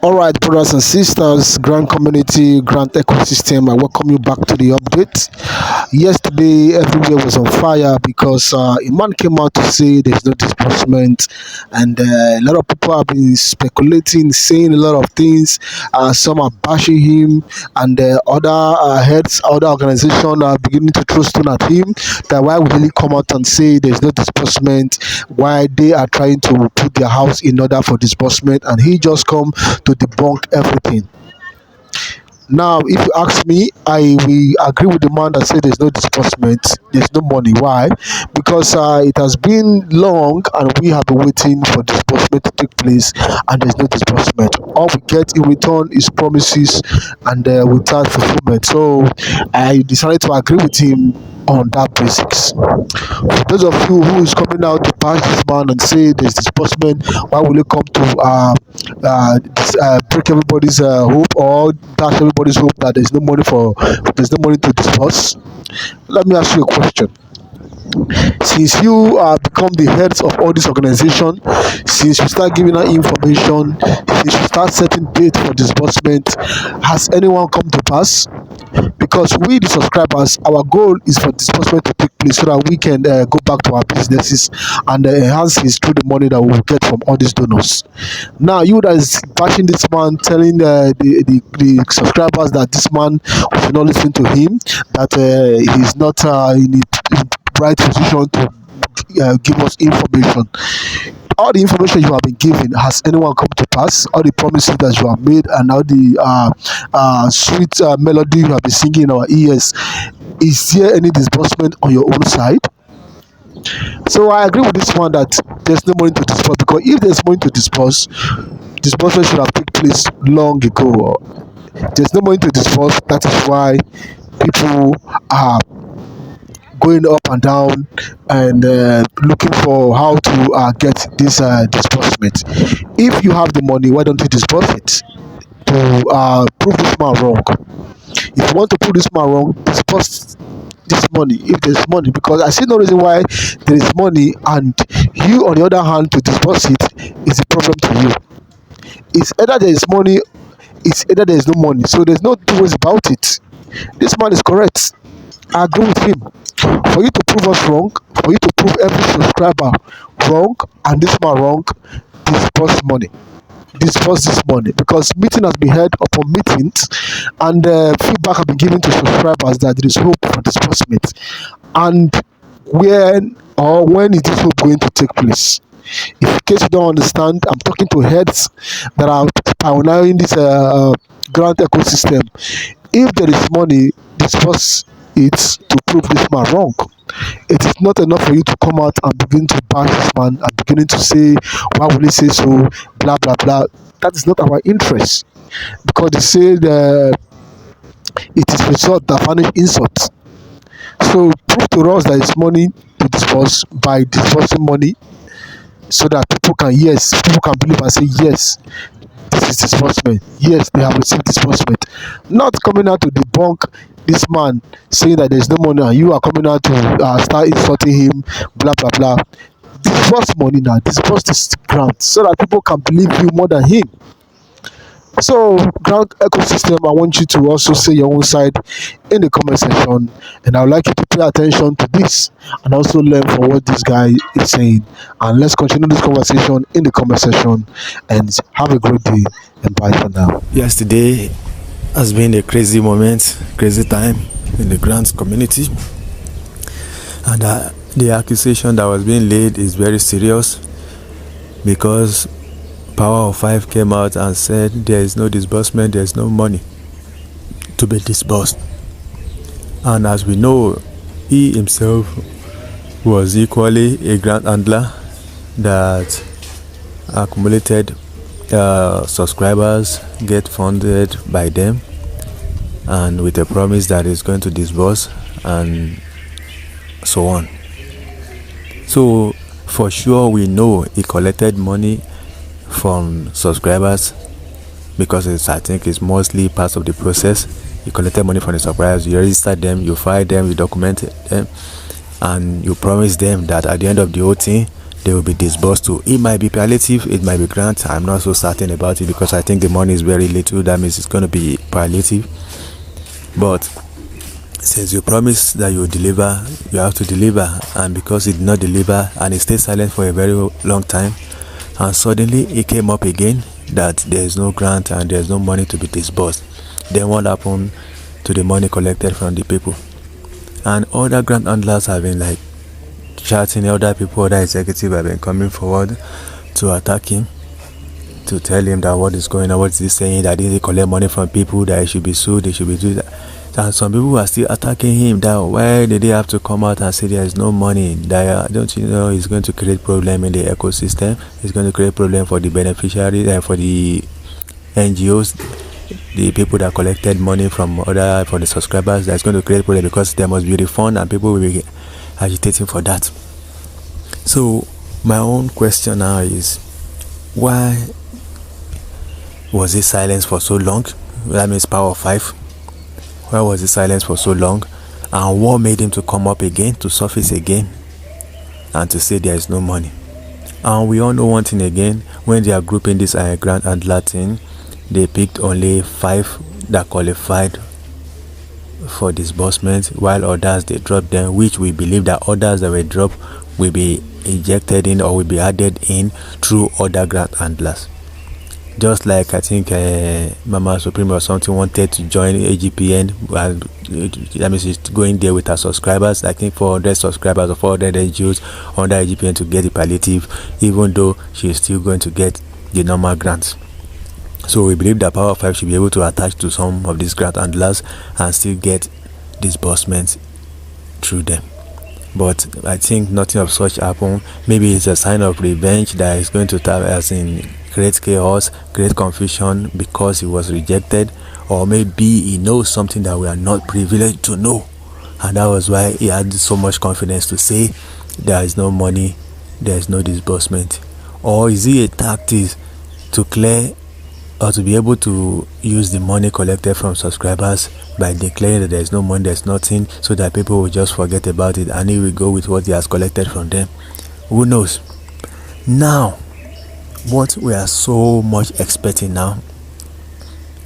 All right, brothers and sisters, Grand Community, Grand Ecosystem, I welcome you back to the update. Yesterday, everywhere was on fire because a man came out to say there's no disbursement, and a lot of people have been speculating, saying a lot of things. Some are bashing him, and other heads, other organizations are beginning to throw stone at him. That why would he come out and say there's no disbursement? Why they are trying to put their house in order for disbursement, and he just come to debunk everything. Now, if you ask me, I will agree with the man that said there's no disbursement, there's no money. Why? Because it has been long and we have been waiting for disbursement to take place, and there's no disbursement. All we get in return is promises and without fulfillment. So I decided to agree with him on that basics. For those of you who is coming out to bash this man and say there's disbursement, why will you come to break everybody's hope or dash everybody's hope that there's no money to disburse? Let me ask you a question. Since you become the heads of all this organization, since you start giving out information, since you start setting date for disbursement, has anyone come to pass? Because we, the subscribers, our goal is for disbursement to take place so that we can go back to our businesses and enhance it through the money that we will get from all these donors. Now, you that is bashing this man, telling the subscribers that this man, we should not listen to him, that he's not in the right position to give us information. All the information you have been given, has anyone come to pass? All the promises that you have made and all the sweet melody you have been singing in our ears, is there any disbursement on your own side? So I agree with this one that there's no money to disburse, because if there's money to disburse, disbursement should have taken place long ago. There's no money to disburse. That is why people are going up and down and looking for how to get this disbursement. If you have the money, why don't you disburse it to prove this man wrong? If you want to prove this man wrong, disburse this money if there's money, because I see no reason why there is money and you, on the other hand, to disburse it is a problem to you. It's either there is money, it's either there is no money. So there's no two ways about it. This man is correct. I agree with him. For you to prove us wrong, for you to prove every subscriber wrong and this man wrong, disburse money. Disburse this money, because meeting has been held upon meetings and feedback has been given to subscribers that there is hope for disbursement. And when is this hope going to take place? If in case you don't understand, I'm talking to heads that are pioneering this grand ecosystem. If there is money, disburse it to prove this man wrong. It is not enough for you to come out and begin to bash this man and beginning to say, why will he say so, blah blah blah. That is not our interest, because they say that it is result that furnish insult. So prove to us that it's money to disburse by disbursing money, so that people can believe and say yes, this is disbursement. Yes, they have received disbursement. Not coming out to debunk this man, saying that there's no money, and you are coming out to start insulting him, blah blah blah. Disburse money now, disburse this grant, so that people can believe you more than him. So, ground ecosystem, I want you to also say your own side in the comment section, and I would like you to pay attention to this and also learn from what this guy is saying. And let's continue this conversation in the comment section, and have a great day, and bye for now. Yesterday has been a crazy moment, crazy time in the grants community, and the accusation that was being laid is very serious, because PO5 came out and said there is no disbursement, there is no money to be disbursed. And as we know, he himself was equally a grant handler that accumulated subscribers, get funded by them, and with a promise that is going to disburse and so on. So for sure we know he collected money from subscribers, because I think it's mostly part of the process. You collected money from the subscribers, you registered them, you filed them, you documented them, and you promised them that at the end of the whole thing they will be disbursed to. It might be palliative, it might be grant. I'm not so certain about it because I think the money is very little. That means it's going to be palliative. But since you promised that you will deliver, you have to deliver. And because it did not deliver and it stayed silent for a very long time, and suddenly it came up again that there is no grant and there is no money to be disbursed, then what happened to the money collected from the people? And other grant handlers have been like chatting, other people, other executives have been coming forward to attack him, to tell him that what is going on, what is he saying, that he collect money from people, that he should be sued, they should be doing that. And some people are still attacking him, that why did they have to come out and say there is no money? That don't you know it's going to create problem in the ecosystem? It's going to create problem for the beneficiaries, for the NGOs, the people that collected money from other, for the subscribers. That's going to create problem because there must be a refund and people will be agitating for that. So my own question now is, why was it silence for so long? That means PO5. Why was he silent for so long? And what made him to come up again, to surface again, and to say there is no money? And we all know one thing again, when they are grouping this grant and Latin, they picked only 5 that qualified for disbursement, while others they dropped them, which we believe that others that were dropped will be injected in or will be added in through other grant handlers. Just like I think Mama Supreme or something wanted to join AGPN, and that means she's going there with her subscribers. I think 400 subscribers or 400 NGOs under AGPN to get the palliative, even though she's still going to get the normal grants. So we believe that PO5 should be able to attach to some of these grant handlers and still get disbursements through them. But I think nothing of such happened. Maybe it's a sign of revenge that is going to as in create chaos, create confusion because he was rejected, or maybe he knows something that we are not privileged to know, and that was why he had so much confidence to say there is no money, there is no disbursement. Or is it a tactic to clear or to be able to use the money collected from subscribers by declaring that there is no money, there's nothing, so that people will just forget about it and he will go with what he has collected from them? Who knows? Now, what we are so much expecting now,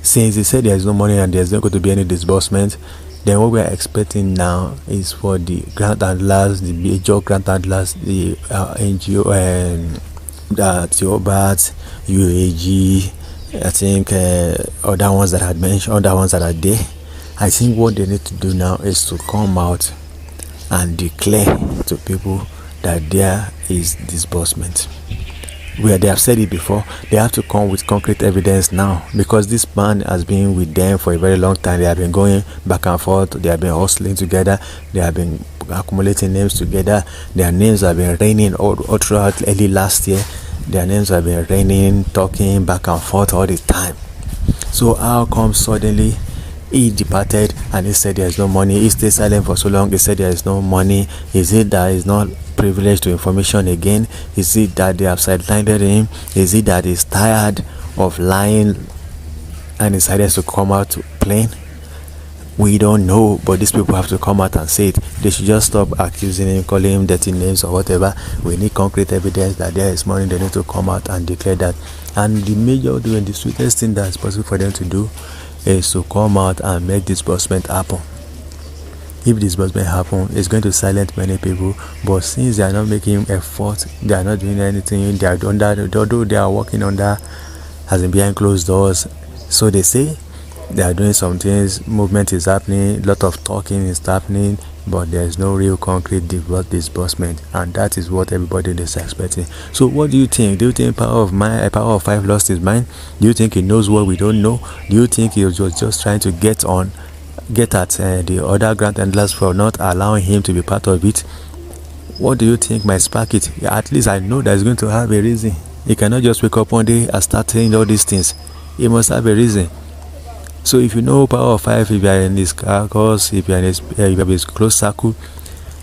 since he said there is no money and there's not going to be any disbursement, then what we are expecting now is for the grant handlers, the major grant handlers, the NGO and TOBAT, UAAG, I think other ones that I had mentioned, other ones that are there. I think what they need to do now is to come out and declare to people that there is disbursement. They have said it before. They have to come with concrete evidence now, because this man has been with them for a very long time. They have been going back and forth. They have been hustling together. They have been accumulating names together. Their names have been raining all throughout early last year. Their names have been raining, talking back and forth all the time. So how come suddenly he departed and he said there is no money? He stayed silent for so long. He said there is no money. Is it that he's not privileged to information again? Is it that they have sidelined him? Is it that he's tired of lying and decided to come out to plain? We don't know, but these people have to come out and say it. They should just stop accusing him, calling him dirty names or whatever. We need concrete evidence that there is money. They need to come out and declare that. And the major doing, the sweetest thing that is possible for them to do is to come out and make disbursement happen. If disbursement happen, it's going to silence many people. But since they are not making effort, they are not doing anything. They are under, although they are working under, as in behind closed doors. So they say they are doing some things. Movement is happening. A lot of talking is happening, but there is no real concrete disbursement, and that is what everybody is expecting. So what do you think? Do you think PO5 lost his mind? Do you think he knows what we don't know? Do you think he was just trying to get at the other grant handlers for not allowing him to be part of it? What do you think might spark it? At least I know that he's going to have a reason. He cannot just wake up one day and start saying all these things. He must have a reason. So if you know PO5, if you are in his caucus, if you are in his close circle,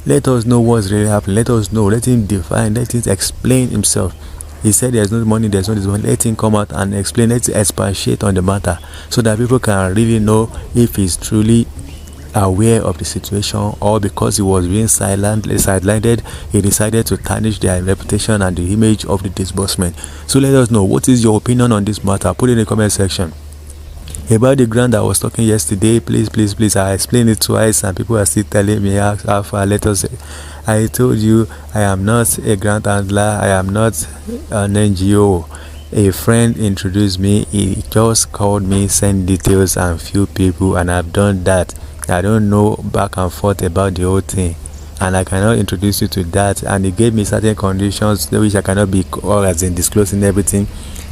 let us know what's really happening. Let us know. Let him define. Let him explain himself. He said there's no money, there's no this one. Let him come out and explain. Let's expatiate on the matter so that people can really know if he's truly aware of the situation, or because he was being sidelined, he decided to tarnish their reputation and the image of the disbursement. So let us know, what is your opinion on this matter? Put it in the comment section. About the grant I was talking yesterday, please, I explained it twice and people are still telling me how far. Let us, I told you I am not a grant handler, I am not an NGO. A friend introduced me, he just called me, send details and few people, and I've done that. I don't know back and forth about the whole thing, and I cannot introduce you to that, and he gave me certain conditions which I cannot be, or as in disclosing everything.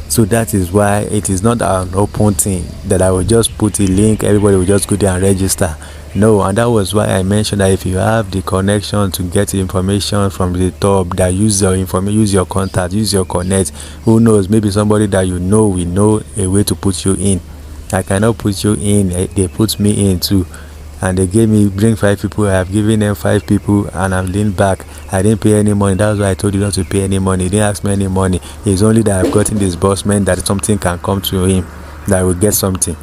So that is why it is not an open thing that I will just put a link, everybody will just go there and register. No, and that was why I mentioned that if you have the connection to get information from the top, that use your information, use your contact, use your connect. Who knows, maybe somebody that you know will know a way to put you in. I cannot put you in, they put me in too. And they gave me, bring 5 people, I have given them 5 people, and I'm leaned back. I didn't pay any money. That's why I told you not to pay any money. He didn't ask me any money. It's only that I've gotten disbursement that something can come to him, that I will get something.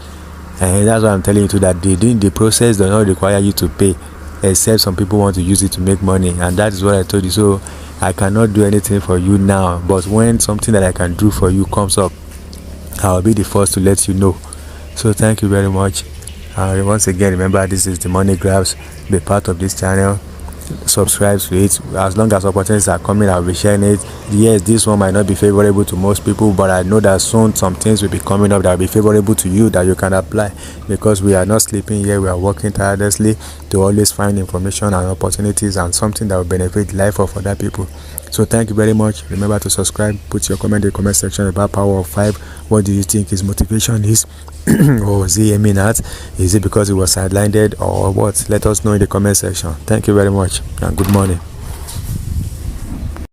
And that's why I'm telling you too, that the process does not require you to pay, except some people want to use it to make money, and that is what I told you. So I cannot do anything for you now, but when something that I can do for you comes up, I'll be the first to let you know. So thank you very much. Once again, remember, this is the Money Grabs. Be part of this channel, subscribe to it. As long as opportunities are coming, I'll be sharing it. Yes, this one might not be favorable to most people, but I know that soon some things will be coming up that will be favorable to you, that you can apply, because we are not sleeping here. We are working tirelessly to always find information and opportunities and something that will benefit the life of other people. So thank you very much. Remember to subscribe. Put your comment in the comment section about Power of 5. What do you think his motivation is? Or is he aiming at? Is it because he was sidelined or what? Let us know in the comment section. Thank you very much and good morning.